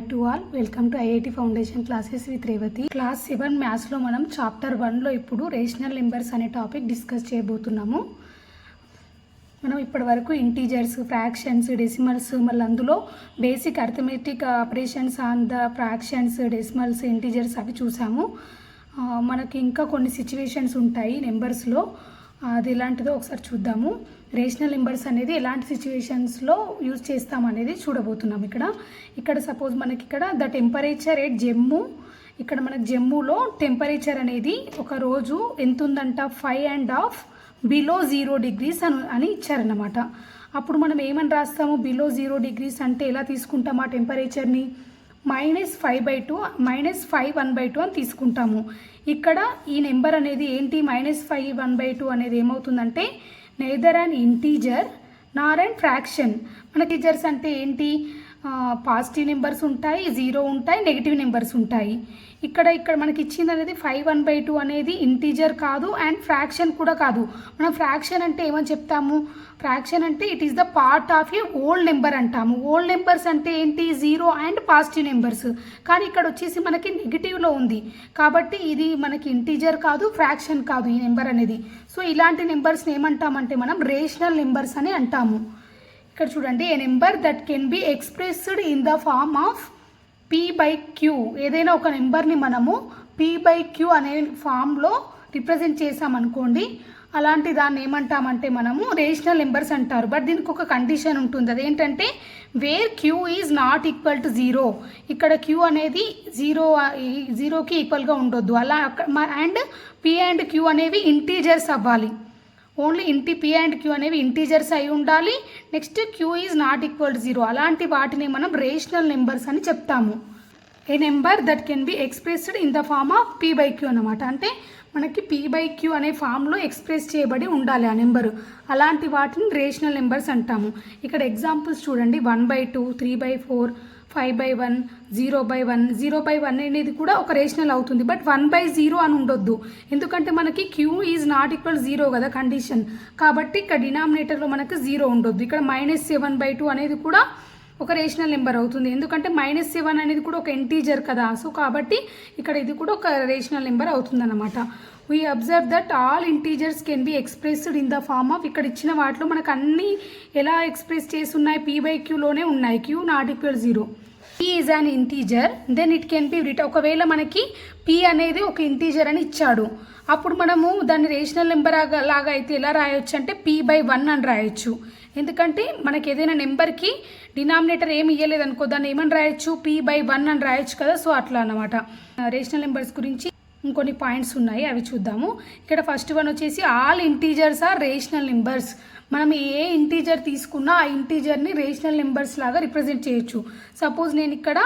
Hi to all, welcome to IIT Foundation classes with Revati. Class 7 maths లో మనం chapter 1 లో ఇప్పుడు rational numbers అనే టాపిక్ డిస్కస్ చేయబోతున్నాము. మనం ఇప్పటివరకు ఇంటీజర్స్, ఫ్రాక్షన్స్, డెసిమల్స్, మళ్ళీ అందులో basic arithmetic operations on the fractions, decimals, integers అవి చూసాము. మనకి ఇంకా కొన్ని సిచ్యువేషన్స్ ఉంటాయి నెంబర్స్లో, అది ఎలాంటిదో ఒకసారి చూద్దాము. రేషనల్ నెంబర్స్ అనేది ఎలాంటి సిచ్యువేషన్స్లో యూజ్ చేస్తాం అనేది చూడబోతున్నాం. ఇక్కడ సపోజ్ మనకి ఇక్కడ ద టెంపరేచర్ ఎట్ జమ్మూ, ఇక్కడ మనకు జమ్మూలో టెంపరేచర్ అనేది ఒక రోజు ఎంత ఉందంట, 5.5 బిలో 0 degrees అని ఇచ్చారన్నమాట. అప్పుడు మనం ఏమని రాస్తాము, బిలో 0 degrees అంటే ఎలా తీసుకుంటాం ఆ టెంపరేచర్ని, -5/2 -5/1/2 అని తీసుకుంటాము. ఇక్కడ ఈ నెంబర్ అనేది ఏంటి, -5/1/2 అనేది ఏమవుతుందంటే neither and integer Nar and fraction. మన టీజర్స్ అంటే ఏంటి, పాజిటివ్ నెంబర్స్ ఉంటాయి, 0 ఉంటాయి, నెగిటివ్ నెంబర్స్ ఉంటాయి. ఇక్కడ మనకి ఇచ్చింది అనేది 5/1/2 అనేది ఇంటీజర్ కాదు అండ్ ఫ్రాక్షన్ కూడా కాదు. మనం ఫ్రాక్షన్ అంటే ఏమని చెప్తాము, ఫ్రాక్షన్ అంటే it is the part of A old number అంటాము. ఓల్డ్ నెంబర్స్ అంటే ఏంటి, 0 అండ్ పాజిటివ్ నెంబర్స్. కానీ ఇక్కడ వచ్చేసి మనకి నెగిటివ్లో ఉంది కాబట్టి ఇది మనకి ఇంటీజర్ కాదు, ఫ్రాక్షన్ కాదు ఈ నెంబర్ అనేది. సో ఇలాంటి నెంబర్స్ని ఏమంటామంటే మనం రేషనల్ నెంబర్స్ అని అంటాము. ఇక్కడ చూడండి, a number that can be expressed in the form of P/Q. ఏదైనా ఒక నెంబర్ని మనము P/Q అనే ఫామ్లో రిప్రజెంట్ చేసామనుకోండి, అలాంటి దాన్ని ఏమంటామంటే మనము రేషనల్ నెంబర్స్ అంటారు. బట్ దీనికి ఒక కండిషన్ ఉంటుంది, అదేంటంటే where Q is not equal to 0. ఇక్కడ Q అనేది 0కి ఈక్వల్గా ఉండొద్దు. అలా అండ్ P అండ్ Q అనేవి ఇంటీజర్స్ అవ్వాలి. ఓన్లీ P అండ్ Q అనేవి ఇంటీజర్స్ అయి ఉండాలి. Next Q is not equal to 0. అలాంటి వాటిని మనం రేషనల్ నెంబర్స్ అని చెప్తాము. A number that can be expressed in the form of P/Q అనమాట. అంటే మనకి P/Q అనే ఫామ్లో ఎక్స్ప్రెస్ చేయబడి ఉండాలి ఆ నెంబరు. అలాంటి వాటిని రేషనల్ నెంబర్స్ అంటాము. ఇక్కడ ఎగ్జాంపుల్స్ చూడండి, 1/2, 3/4, 5/1, 0/1. 0/1 అనేది కూడా ఒక రేషనల్ అవుతుంది. బట్ 1/0 అని ఉండొద్దు, ఎందుకంటే మనకి Q ఈజ్ నాట్ ఈక్వల్ 0 కదా కండిషన్. కాబట్టి ఇక్కడ డినామినేటర్లో మనకు 0 ఉండొద్దు. ఇక్కడ -7/2 అనేది కూడా ఒక రేషనల్ నెంబర్ అవుతుంది, ఎందుకంటే -7 అనేది కూడా ఒక ఇంటీజర్ కదా. సో కాబట్టి ఇక్కడ ఇది కూడా ఒక రేషనల్ నెంబర్ అవుతుంది అనమాట. We observe that all integers can be expressed in the form of, ఇక్కడ ఇచ్చిన వాటిలో మనకు అన్నీ ఎలా ఎక్స్ప్రెస్ చేసి ఉన్నాయి, P/Qలోనే ఉన్నాయి. Q not equal 0. P is an integer then it can be return. ఒకవేళ మనకి P అనేది ఒక ఇంటీజర్ అని ఇచ్చాడు, అప్పుడు మనము దాన్ని రేషనల్ నెంబర్ లాగా అయితే ఎలా రాయొచ్చు అంటే P/1 అని రాయొచ్చు. ఎందుకంటే మనకి ఏదైనా నెంబర్కి డినామినేటర్ ఏమి ఇవ్వలేదు అనుకో, దాన్ని ఏమని రాయొచ్చు, P/1 అని రాయొచ్చు కదా. సో అట్లా అన్నమాట. రేషనల్ నెంబర్స్ గురించి ఇంకొన్ని పాయింట్స్ ఉన్నాయి, అవి చూద్దాము. ఇక్కడ ఫస్ట్ వన్ వచ్చేసి all integers are rational numbers. మనం ఏ ఇంటీజర్ తీసుకున్నా ఆ ఇంటీజర్ని రేషనల్ నెంబర్స్ లాగా రిప్రజెంట్ చేయొచ్చు. సపోజ్ నేను ఇక్కడ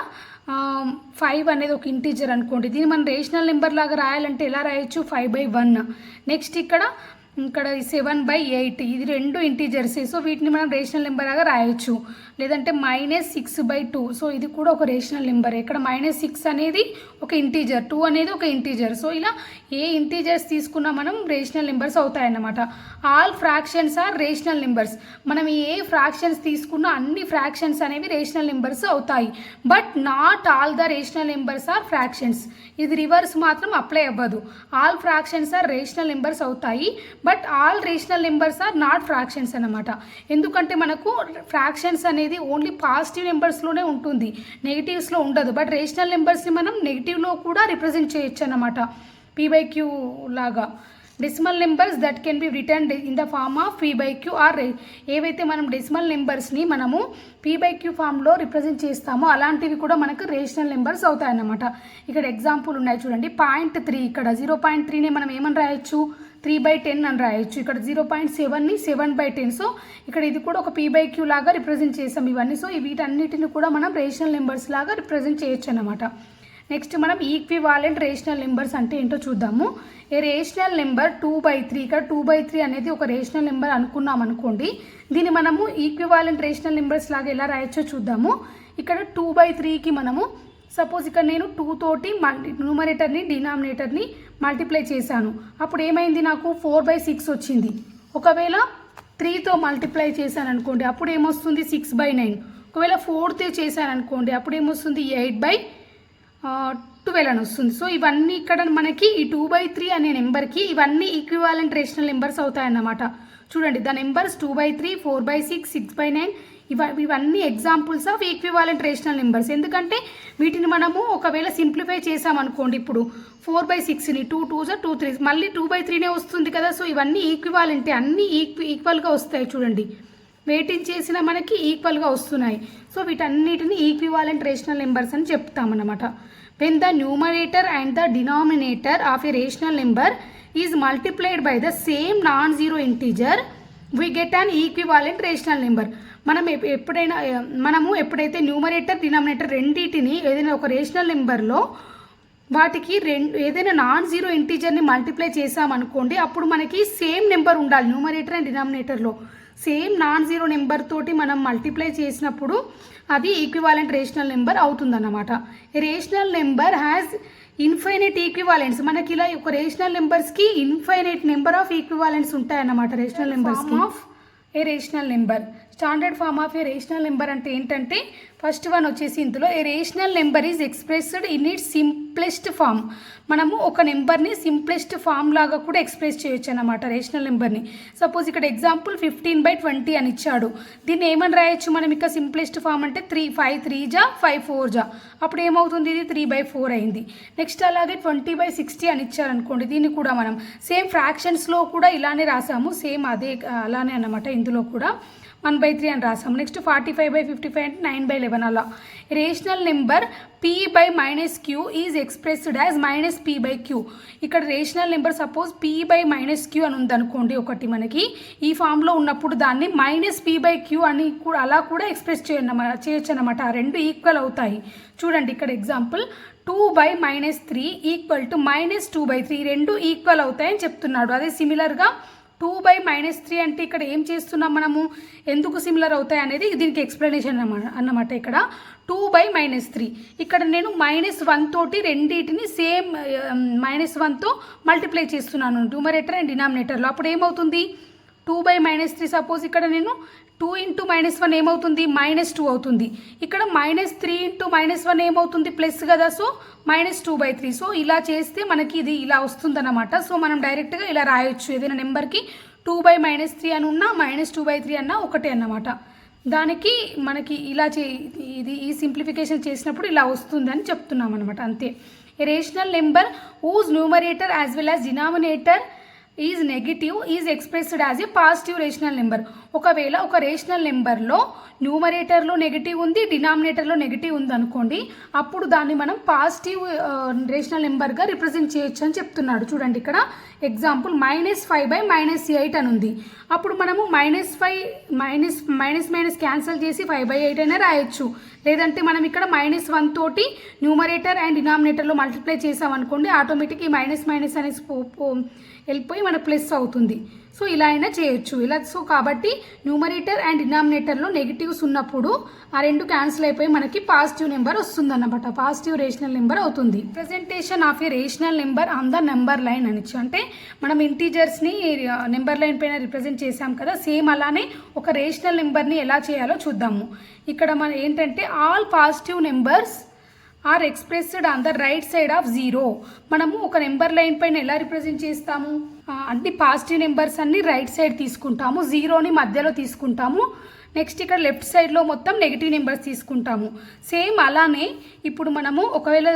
5 అనేది ఒక ఇంటీజర్ అనుకోండి, దీన్ని మనం రేషనల్ నెంబర్ లాగా రాయాలంటే ఎలా రాయొచ్చు, 5/1. నెక్స్ట్ ఇక్కడ 7/8, ఇది 2 ఇంటీజర్సే. సో వీటిని మనం రేషనల్ నెంబర్ లాగా రాయొచ్చు. లేదంటే -6/2, సో ఇది కూడా ఒక రేషనల్ నెంబర్. ఇక్కడ -6 అనేది ఒక ఇంటీజర్, 2 అనేది ఒక ఇంటీజర్. సో ఇలా ఏ ఇంటీజర్స్ తీసుకున్నా మనం రేషనల్ నెంబర్స్ అవుతాయన్నమాట. All fractions are rational numbers. మనం ఏ ఫ్రాక్షన్స్ తీసుకున్నా అన్ని ఫ్రాక్షన్స్ అనేవి రేషనల్ నెంబర్స్ అవుతాయి. But not all the rational numbers are fractions. ఇది రివర్స్ మాత్రం అప్లై అవ్వదు. All fractions are rational numbers అవుతాయి, but all rational numbers are not fractions అనమాట. ఎందుకంటే మనకు ఫ్రాక్షన్స్ అనేది ఓన్లీ పాజిటివ్ నెంబర్స్లోనే ఉంటుంది, నెగిటివ్స్లో ఉండదు. బట్ రేషనల్ నెంబర్స్ని మనం నెగిటివ్లో కూడా రిప్రజెంట్ చేయొచ్చు అన్నమాట, P/Q లాగా. Decimal numbers that can be return in the form of P/Q are ఏవైతే మనం డెసిమల్ నెంబర్స్ని మనము P/Q ఫామ్లో రిప్రజెంట్ చేస్తామో అలాంటివి కూడా మనకు రేషనల్ నెంబర్స్ అవుతాయన్నమాట. ఇక్కడ ఎగ్జాంపుల్ ఉన్నాయి చూడండి, 0.3. ఇక్కడ 0.3ని మనం ఏమని రాయొచ్చు, 3/10 అని రాయొచ్చు. ఇక్కడ 0.7ని 7/10. సో ఇక్కడ ఇది కూడా ఒక P/Q లాగా రిప్రజెంట్ చేసాం ఇవన్నీ. సో వీటన్నిటిని కూడా మనం రేషనల్ నెంబర్స్ లాగా రిప్రజెంట్ చేయొచ్చు అన్నమాట. నెక్స్ట్ మనం ఈక్వివాలెంట్ రేషనల్ నెంబర్స్ అంటే ఏంటో చూద్దాము. ఏ రేషనల్ నెంబర్ 2/3, ఇక్కడ 2/3 అనేది ఒక రేషనల్ నెంబర్ అనుకున్నాం అనుకోండి, దీన్ని మనము ఈక్వివాలెంట్ రేషనల్ నెంబర్స్ లాగా ఎలా రాయొచ్చో చూద్దాము. ఇక్కడ 2/3కి మనము సపోజ్ ఇక్కడ నేను 2 తోటి న్యూమరేటర్ని డినామినేటర్ని మల్టిప్లై చేశాను, అప్పుడు ఏమైంది, నాకు 4/6 వచ్చింది. ఒకవేళ 3తో మల్టిప్లై చేశాను అనుకోండి, అప్పుడు ఏమొస్తుంది, 6/9. ఒకవేళ 4th చేశాను అనుకోండి, అప్పుడు ఏమొస్తుంది 8/12 అని వస్తుంది. సో ఇవన్నీ ఇక్కడ మనకి ఈ 2/3 అనే నెంబర్కి ఇవన్నీ ఈక్వివాలెంట్ రేషనల్ నెంబర్స్ అవుతాయన్నమాట. చూడండి, ద నెంబర్స్ 2/3, 4/6, 6/9 ఇవన్నీ examples of equivalent rational numbers. ఎందుకంటే వీటిని మనము ఒకవేళ సింప్లిఫై చేసామనుకోండి, ఇప్పుడు 4/6ని 2 2s 2 3s మళ్ళీ 2/3నే వస్తుంది కదా. సో ఇవన్నీ ఈక్వివాలెంట్, అన్నీ ఈక్వల్గా వస్తాయి. చూడండి, వెయిటింగ్ చేసిన మనకి ఈక్వల్గా వస్తున్నాయి. సో వీటన్నిటిని ఈక్వివాలెంట్ రేషనల్ నెంబర్స్ అని చెప్తామన్నమాట. When the numerator and the denominator of a rational number is multiplied by the same non zero integer we get an equivalent rational number. మనము ఎప్పుడైతే న్యూమరేటర్ డినామినేటర్ రెండింటిని ఏదైనా ఒక రేషనల్ నెంబర్లో వాటికి ఏదైనా నాన్ జీరో ఇంటీజర్ని మల్టిప్లై చేసామనుకోండి, అప్పుడు మనకి సేమ్ నెంబర్ ఉండాలి. న్యూమరేటర్ అండ్ డినామినేటర్లో సేమ్ నాన్ జీరో నెంబర్ తోటి మనం మల్టిప్లై చేసినప్పుడు అది ఈక్వివాలెంట్ రేషనల్ నెంబర్ అవుతుందన్నమాట. Rational number has infinite equivalents. మనకి ఇలా ఒక రేషనల్ నెంబర్స్కి ఇన్ఫైనైట్ నెంబర్ ఆఫ్ ఈక్వివాలెంట్స్ ఉంటాయన్నమాట. రేషనల్ నెంబర్స్కి of a rational number, standard form of a rational number అంటే ఏంటంటే, ఫస్ట్ వన్ వచ్చేసి ఇందులో a rational number is expressed in its simplest form. మనము ఒక నెంబర్ని సింప్లెస్ట్ ఫామ్ లాగా కూడా ఎక్స్ప్రెస్ చేయొచ్చు అన్నమాట రేషనల్ నెంబర్ని. సపోజ్ ఇక్కడ ఎగ్జాంపుల్ 15/20 అని ఇచ్చాడు. దీన్ని ఏమని రాయొచ్చు మనం? ఇక సింప్లెస్ట్ ఫామ్ అంటే 5 3 5 4 అప్పుడు ఏమవుతుంది? ఇది 3/4 అయింది. నెక్స్ట్ అలాగే 20/60 అని ఇచ్చారనుకోండి, దీన్ని కూడా మనం సేమ్ ఫ్రాక్షన్స్లో కూడా ఇలానే రాసాము, సేమ్ అదే అలానే అన్నమాట. ఇందులో కూడా 1/3 అని రాసాము. నెక్స్ట్ 45/55 అంటే 9/11 అలా. Rational number p/-q is expressed as -p/q. ఇక్కడ రేషనల్ నెంబర్ సపోజ్ p/-q అని ఉందనుకోండి ఒకటి, మనకి ఈ ఫామ్లో ఉన్నప్పుడు దాన్ని -p/q అని కూడా అలా కూడా ఎక్స్ప్రెస్ చేయొచ్చు అన్నమాట. ఆ రెండు ఈక్వల్ అవుతాయి. చూడండి, ఇక్కడ ఎగ్జాంపుల్ 2/-3 ఈక్వల్ టు -2/3 రెండు ఈక్వల్ అవుతాయని చెప్తున్నాడు. అదే సిమిలర్గా 2/-3 అంటే ఇక్కడ ఏం చేస్తున్నాం మనము, ఎందుకు సిమిలర్ అవుతాయి అనేది దీనికి ఎక్స్ప్లెనేషన్ అన్నమాట. ఇక్కడ 2/-3 ఇక్కడ నేను -1 తోటి రెండింటిని సేమ్ -1తో మల్టిప్లై చేస్తున్నాను న్యూమరేటర్ అండ్ డినామినేటర్లో. అప్పుడు ఏమవుతుంది? 2/-3 సపోజ్ ఇక్కడ నేను 2 × -1 ఏమవుతుంది? -2 అవుతుంది. ఇక్కడ -3 × -1 ఏమవుతుంది? ప్లస్ కదా. సో -2/3. సో ఇలా చేస్తే మనకి ఇది ఇలా వస్తుందన్నమాట. సో మనం డైరెక్ట్గా ఇలా రాయొచ్చు. ఏదైనా నెంబర్కి 2/-3 అని ఉన్నా -2/3 అన్నా ఒకటే అన్నమాట. దానికి మనకి ఇలా ఈ సింప్లిఫికేషన్ చేసినప్పుడు ఇలా వస్తుందని చెప్తున్నాం అనమాట. అంతే. Rational number whose numerator as well as denominator is negative is expressed as a positive rational number. ఒకవేళ ఒక రేషనల్ నెంబర్లో న్యూమరేటర్లో నెగిటివ్ ఉంది, డినామినేటర్లో నెగిటివ్ ఉంది అనుకోండి, అప్పుడు దాన్ని మనం పాజిటివ్ రేషనల్ నెంబర్గా రిప్రజెంట్ చేయొచ్చు అని చెప్తున్నాడు. చూడండి, ఇక్కడ ఎగ్జాంపుల్ -5/-8 అని ఉంది. అప్పుడు మనము -5 క్యాన్సిల్ చేసి 5/8 అయినా రాయొచ్చు. లేదంటే మనం ఇక్కడ -1 తోటి న్యూమరేటర్ అండ్ డినామినేటర్లో మల్టిప్లై చేసామనుకోండి, ఆటోమేటిక్ ఈ మైనస్ అనేసి వెళ్ళిపోయి మన ప్లస్ అవుతుంది. సో ఇలా అయినా చేయొచ్చు. సో కాబట్టి న్యూమరేటర్ అండ్ డినామినేటర్లో నెగిటివ్స్ ఉన్నప్పుడు ఆ రెండు క్యాన్సిల్ అయిపోయి మనకి పాజిటివ్ నెంబర్ వస్తుందన్నమాట. పాజిటివ్ రేషనల్ నెంబర్ అవుతుంది. Representation of a rational number on the number line అని అంటే మనం ఇంటీజర్స్ని నెంబర్ లైన్ పైన రిప్రజెంట్ చేసాం కదా, సేమ్ అలానే ఒక రేషనల్ నెంబర్ని ఎలా చేయాలో చూద్దాము. ఇక్కడ మనం ఏంటంటే all positive numbers are expressed on the right side of 0. మనము ఒక నెంబర్ లైన్ పైన ఎలా రిప్రజెంట్ చేస్తాము? అన్ని పాజిటివ్ నెంబర్స్ అన్ని రైట్ సైడ్ తీసుకుంటాము, 0ని మధ్యలో తీసుకుంటాము. నెక్స్ట్ ఇక్కడ లెఫ్ట్ సైడ్లో మొత్తం నెగిటివ్ నెంబర్స్ తీసుకుంటాము. సేమ్ అలానే ఇప్పుడు మనము ఒకవేళ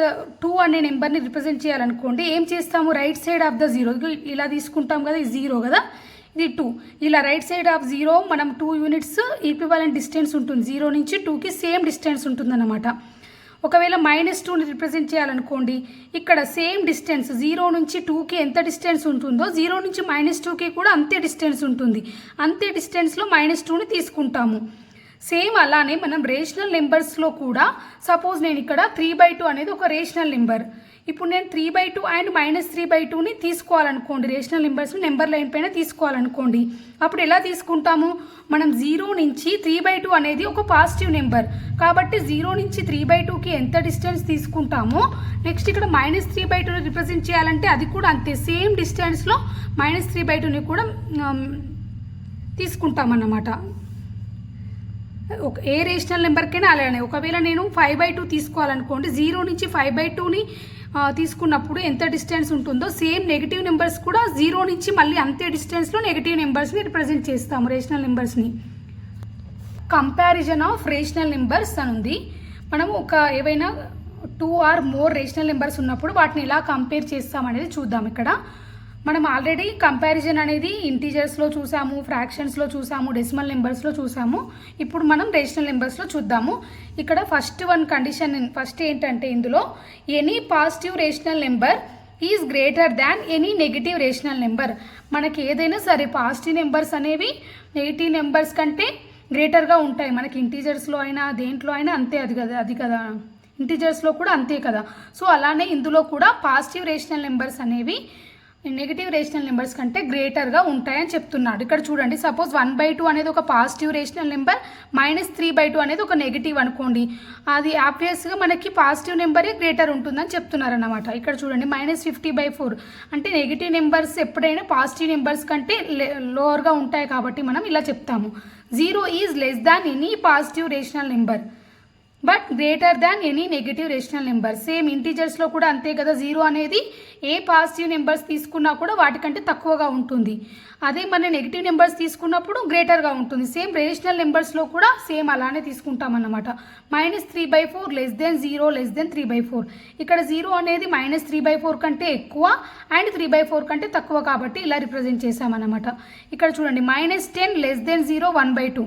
2 అనే నెంబర్ని రిప్రజెంట్ చేయాలనుకోండి, ఏం చేస్తాము? రైట్ సైడ్ ఆఫ్ ద 0 ఇలా తీసుకుంటాం కదా, ఇది 0 కదా, ఇది 2. ఇలా రైట్ సైడ్ ఆఫ్ 0 మనం 2 యూనిట్స్ ఈక్వివాలెంట్ డిస్టెన్స్ ఉంటుంది. 0 నుంచి 2కి సేమ్ డిస్టెన్స్ ఉంటుందన్నమాట. ఒకవేళ -2ని రిప్రజెంట్ చేయాలనుకోండి, ఇక్కడ సేమ్ డిస్టెన్స్ 0 నుంచి 2కి ఎంత డిస్టెన్స్ ఉంటుందో 0 నుంచి -2కి కూడా అంతే డిస్టెన్స్ ఉంటుంది. అంతే డిస్టెన్స్లో -2ని తీసుకుంటాము. సేమ్ అలానే మనం రేషనల్ నెంబర్స్లో కూడా సపోజ్ నేను ఇక్కడ 3/2 అనేది ఒక రేషనల్ నెంబర్. ఇప్పుడు నేను 3/2 అండ్ -3/2ని తీసుకోవాలనుకోండి, రేషనల్ నెంబర్స్ని నెంబర్ లైన్ పైన తీసుకోవాలనుకోండి, అప్పుడు ఎలా తీసుకుంటాము? మనం 0 నుంచి 3/2 అనేది ఒక పాజిటివ్ నెంబర్ కాబట్టి 0 నుంచి 3/2కి ఎంత డిస్టెన్స్ తీసుకుంటామో నెక్స్ట్ ఇక్కడ -3/2ని రిప్రజెంట్ చేయాలంటే అది కూడా అంతే సేమ్ డిస్టెన్స్లో -3/2ని కూడా తీసుకుంటామన్నమాట. ఏ రేషనల్ నెంబర్కైనా అలానే. ఒకవేళ నేను 5/2 తీసుకోవాలనుకోండి, 0 నుంచి 5/2ని తీసుకున్నప్పుడు ఎంత డిస్టెన్స్ ఉంటుందో సేమ్ నెగిటివ్ నెంబర్స్ కూడా 0 నుంచి మళ్ళీ అంతే డిస్టెన్స్లో నెగిటివ్ నెంబర్స్ని రిప్రజెంట్ చేస్తాము, రేషనల్ నెంబర్స్ని. కంపారిజన్ ఆఫ్ రేషనల్ నెంబర్స్ అని ఉంది. మనము ఏవైనా 2 ఆర్ మోర్ రేషనల్ నెంబర్స్ ఉన్నప్పుడు వాటిని ఎలా కంపేర్ చేస్తామనేది చూద్దాం. ఇక్కడ మనం ఆల్రెడీ కంపారిజన్ అనేది ఇంటీజర్స్లో చూసాము, ఫ్రాక్షన్స్లో చూసాము, డెసిమల్ నెంబర్స్లో చూసాము. ఇప్పుడు మనం రేషనల్ నెంబర్స్లో చూద్దాము. ఇక్కడ ఫస్ట్ ఏంటంటే ఇందులో any positive rational number is greater than any negative rational number. మనకి ఏదైనా సరే పాజిటివ్ నెంబర్స్ అనేవి నెగిటివ్ నెంబర్స్ కంటే గ్రేటర్గా ఉంటాయి. మనకి ఇంటీజర్స్లో అయినా దేంట్లో అయినా అంతే. అది కదా ఇంటీజర్స్లో కూడా అంతే కదా. సో అలానే ఇందులో కూడా పాజిటివ్ రేషనల్ నెంబర్స్ అనేవి నెగిటివ్ రేషనల్ నెంబర్స్ కంటే గ్రేటర్గా ఉంటాయని చెప్తున్నాడు. ఇక్కడ చూడండి, సపోజ్ 1/2 అనేది ఒక పాజిటివ్ రేషనల్ నెంబర్, -3/2 అనేది ఒక నెగిటివ్ అనుకోండి. అది ఆబ్వియస్గా మనకి పాజిటివ్ నెంబరే గ్రేటర్ ఉంటుందని చెప్తున్నారన్నమాట. ఇక్కడ చూడండి, -50/4 అంటే నెగిటివ్ నెంబర్స్ ఎప్పుడైనా పాజిటివ్ నెంబర్స్ కంటే లోవర్గా ఉంటాయి కాబట్టి మనం ఇలా చెప్తాము. 0 is less than any positive rational number but greater than any negative rational number. Same ఇంటీజర్స్లో కూడా అంతే కదా. 0 అనేది ఏ పాజిటివ్ నెంబర్స్ తీసుకున్నా కూడా వాటికంటే తక్కువగా ఉంటుంది. అదే మన నెగిటివ్ నెంబర్స్ తీసుకున్నప్పుడు గ్రేటర్గా ఉంటుంది. సేమ్ రేషనల్ నెంబర్స్లో కూడా సేమ్ అలానే తీసుకుంటామన్నమాట. -3/4 లెస్ దెన్ 0 లెస్ దెన్ 3/4. ఇక్కడ 0 అనేది -3/4 కంటే ఎక్కువ అండ్ 3/4 కంటే తక్కువ కాబట్టి ఇలా రిప్రజెంట్ చేసామన్నమాట. ఇక్కడ చూడండి, -10 లెస్ దెన్ 0 1/2.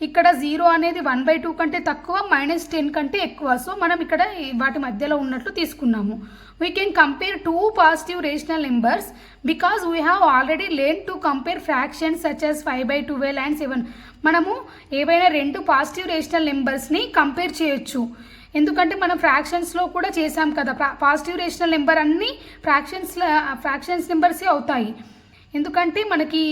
ఇక్కడ 0 అనేది 1/2 కంటే తక్కువ, -10 కంటే ఎక్కువ. సో మనం ఇక్కడ వాటి మధ్యలో ఉన్నట్లు తీసుకున్నాము. We can compare 2 positive rational numbers because we have already learn to compare fractions such as 5/12 and 7. మనము ఏవైనా 2 పాజిటివ్ రేషనల్ నెంబర్స్ని కంపేర్ చేయొచ్చు. ఎందుకంటే మనం ఫ్రాక్షన్స్లో కూడా చేసాం కదా. పాజిటివ్ రేషనల్ నెంబర్ అన్నీ ఫ్రాక్షన్స్ నెంబర్సే అవుతాయి. ఎందుకంటే మనకి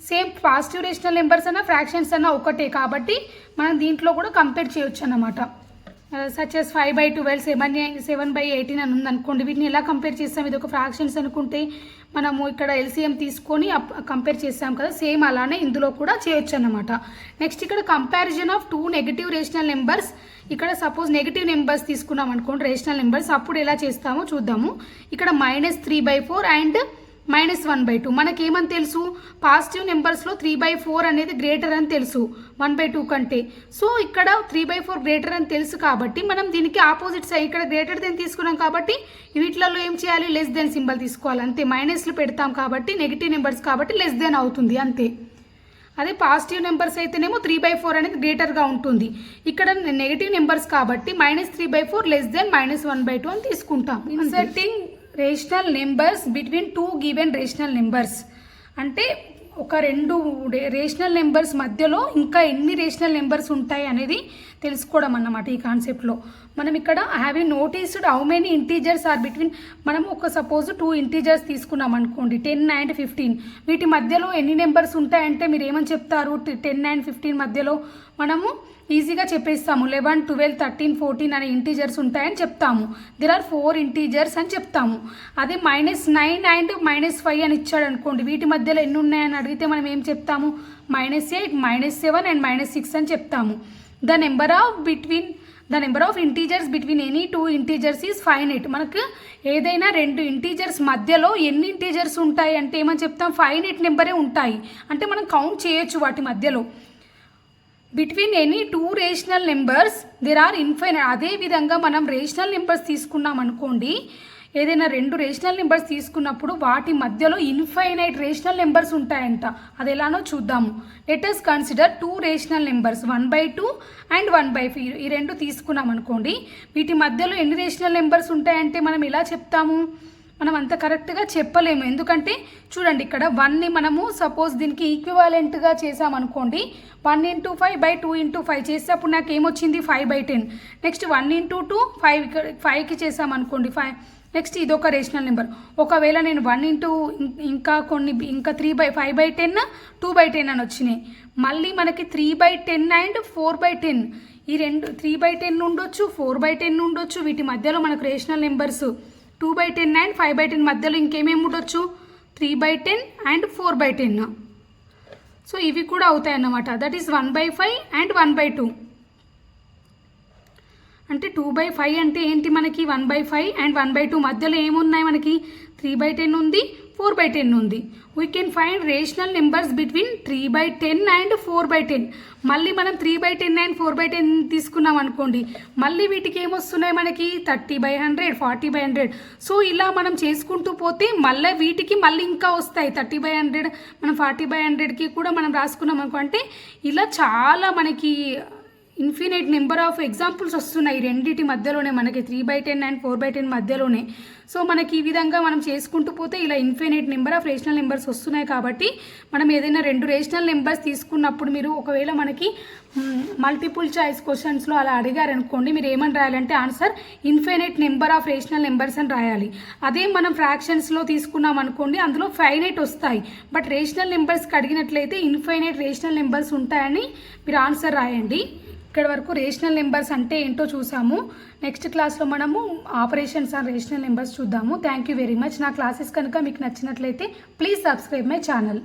సేమ్ పాజిటివ్ రేషనల్ నెంబర్స్ అన్న ఫ్రాక్షన్స్ అన్న ఒకటే కాబట్టి మనం దీంట్లో కూడా కంపేర్ చేయొచ్చు అన్నమాట. సచ్ as 5/12 7/18 అని ఉందనుకోండి. వీటిని ఎలా కంపేర్ చేస్తాం? ఇది ఒక ఫ్రాక్షన్స్ అనుకుంటే మనము ఇక్కడ LCM తీసుకొని కంపేర్ చేస్తాం కదా. సేమ్ అలానే ఇందులో కూడా చేయొచ్చు అన్నమాట. నెక్స్ట్ ఇక్కడ comparison of 2 negative rational numbers. ఇక్కడ సపోజ్ నెగిటివ్ నెంబర్స్ తీసుకున్నాం అనుకోండి, రేషనల్ నెంబర్స్, అప్పుడు ఎలా చేస్తామో చూద్దాము. ఇక్కడ -3/4 అండ్ -1/2. మనకేమని తెలుసు? పాజిటివ్ నెంబర్స్లో 3/4 అనేది గ్రేటర్ అని తెలుసు 1/2 కంటే. సో ఇక్కడ 3/4 గ్రేటర్ అని తెలుసు కాబట్టి మనం దీనికి ఆపోజిట్ సైడ్ ఇక్కడ గ్రేటర్ దెన్ తీసుకున్నాం కాబట్టి వీటిలలో ఏం చేయాలి? లెస్ దెన్ సింబల్ తీసుకోవాలి అంతే. మైనస్లు పెడతాం కాబట్టి నెగిటివ్ నెంబర్స్ కాబట్టి లెస్ దెన్ అవుతుంది అంతే. అదే పాజిటివ్ నెంబర్స్ అయితేనేమో 3/4 అనేది గ్రేటర్గా ఉంటుంది. ఇక్కడ నెగిటివ్ నెంబర్స్ కాబట్టి -3/4 లెస్ దెన్ -1/2 అని తీసుకుంటాం. Inserting rational numbers between 2 given rational numbers అంటే ఒక 2 రేషనల్ నెంబర్స్ మధ్యలో ఇంకా ఎన్ని రేషనల్ నెంబర్స్ ఉంటాయి అనేది తెలుసుకోవడం అన్నమాట ఈ కాన్సెప్ట్లో. మనం ఇక్కడ have you noticed how many integers are between. మనం సపోజ్ 2 ఇంటీజర్స్ తీసుకున్నాం అనుకోండి, 10 and 15. వీటి మధ్యలో ఎన్ని నెంబర్స్ ఉంటాయంటే మీరు ఏమని చెప్తారు? 10 and 15 మధ్యలో మనము ఈజీగా చెప్పేస్తాము 11, 12, 13, 14 అనే ఇంటీజర్స్ ఉంటాయని చెప్తాము. దెర్ ఆర్ 4 ఇంటీజర్స్ అని చెప్తాము. అదే -9 and -5 అని ఇచ్చాడు అనుకోండి, వీటి మధ్యలో ఎన్ని ఉన్నాయని అడిగితే మనం ఏం చెప్తాము? -8, -7 and -6 అని చెప్తాము. The number of integers between any 2 integers is finite. మనకు ఏదైనా 2 ఇంటీజర్స్ మధ్యలో ఎన్ని ఇంటీజర్స్ ఉంటాయి అంటే ఏమని చెప్తాం? ఫైనైట్ నెంబరే ఉంటాయి. అంటే మనం కౌంట్ చేయొచ్చు వాటి మధ్యలో. Between any 2 rational numbers there are infinite. అదేవిధంగా మనం రేషనల్ నెంబర్స్ తీసుకున్నాం అనుకోండి, ఏదైనా 2 రేషనల్ నెంబర్స్ తీసుకున్నప్పుడు వాటి మధ్యలో ఇన్ఫైనైట్ రేషనల్ నెంబర్స్ ఉంటాయంట. అది ఎలానో చూద్దాము. Let us consider 2 rational numbers 1/2 and 1/5. ఈ 2 తీసుకున్నాం అనుకోండి, వీటి మధ్యలో ఎన్ని రేషనల్ నెంబర్స్ ఉంటాయంటే మనం ఎలా చెప్తాము? మనం అంత కరెక్ట్గా చెప్పలేము. ఎందుకంటే చూడండి, ఇక్కడ 1ని మనము సపోజ్ దీనికి ఈక్వివాలెంట్గా చేసామనుకోండి, 1 × 5 2 × 5 చేస్తే అప్పుడు నాకు ఏమొచ్చింది? 5/10. నెక్స్ట్ 1 × 2 5కి చేసామనుకోండి 5. నెక్స్ట్ ఇదొక రేషనల్ నెంబర్. ఒకవేళ నేను 1 ఇంకా 5/10 2/10 అని వచ్చినాయి. మళ్ళీ మనకి 3/10 and 4/10 ఈ 3/10 ఉండొచ్చు, 4/10 ఉండొచ్చు. వీటి మధ్యలో మనకు రేషనల్ నెంబర్స్ 2/10 and 5/10 మధ్యలో ఇంకేమేమి ఉండొచ్చు? 3/10 and 4/10. సో ఇవి కూడా అవుతాయి అన్నమాట. That is 1/5 and 1/2. అంటే 2/5 అంటే ఏంటి మనకి 1/5 అండ్ 1/2 మధ్యలో ఏమున్నాయి మనకి 3/10 ఉంది 4/10 ఉంది. We can find rational numbers between 3/10 and 4/10. మళ్ళీ మనం 3/10 అండ్ 4/10 తీసుకున్నాం అనుకోండి, మళ్ళీ వీటికి ఏమొస్తున్నాయి మనకి 30/100 40/100. సో ఇలా మనం చేసుకుంటూ పోతే మళ్ళీ వీటికి మళ్ళీ ఇంకా వస్తాయి 30/100, మనం 40/100కి కూడా మనం రాసుకున్నాం అనుకో. అంటే ఇలా చాలా మనకి ఇన్ఫినైట్ నెంబర్ ఆఫ్ ఎగ్జాంపుల్స్ వస్తున్నాయి రెండింటి మధ్యలోనే, మనకి 3/10 అండ్ 4/10 మధ్యలోనే. సో మనకి ఈ విధంగా మనం చేసుకుంటూ పోతే ఇలా infinite number of rational numbers వస్తున్నాయి. కాబట్టి మనం ఏదైనా 2 రేషనల్ నెంబర్స్ తీసుకున్నప్పుడు మీరు ఒకవేళ మనకి మల్టిపుల్ చాయిస్ క్వశ్చన్స్లో అలా అడిగారనుకోండి, మీరు ఏమని రాయాలంటే answer infinite number of rational numbers అని రాయాలి. అదే మనం ఫ్రాక్షన్స్లో తీసుకున్నాం అనుకోండి, అందులో ఫైనైట్ వస్తాయి. బట్ రేషనల్ నెంబర్స్కి అడిగినట్లయితే ఇన్ఫైనైట్ రేషనల్ నెంబర్స్ ఉంటాయని మీరు ఆన్సర్ రాయండి. ఇక్కడ వరకు రేషనల్ నెంబర్స్ అంటే ఏంటో చూసాము. నెక్స్ట్ క్లాస్లో మనము ఆపరేషన్స్ ఆన్ రేషనల్ నెంబర్స్ చూద్దాము. Thank you very much. నా క్లాసెస్ కనుక మీకు నచ్చినట్లయితే ప్లీజ్ సబ్స్క్రైబ్ మై ఛానల్.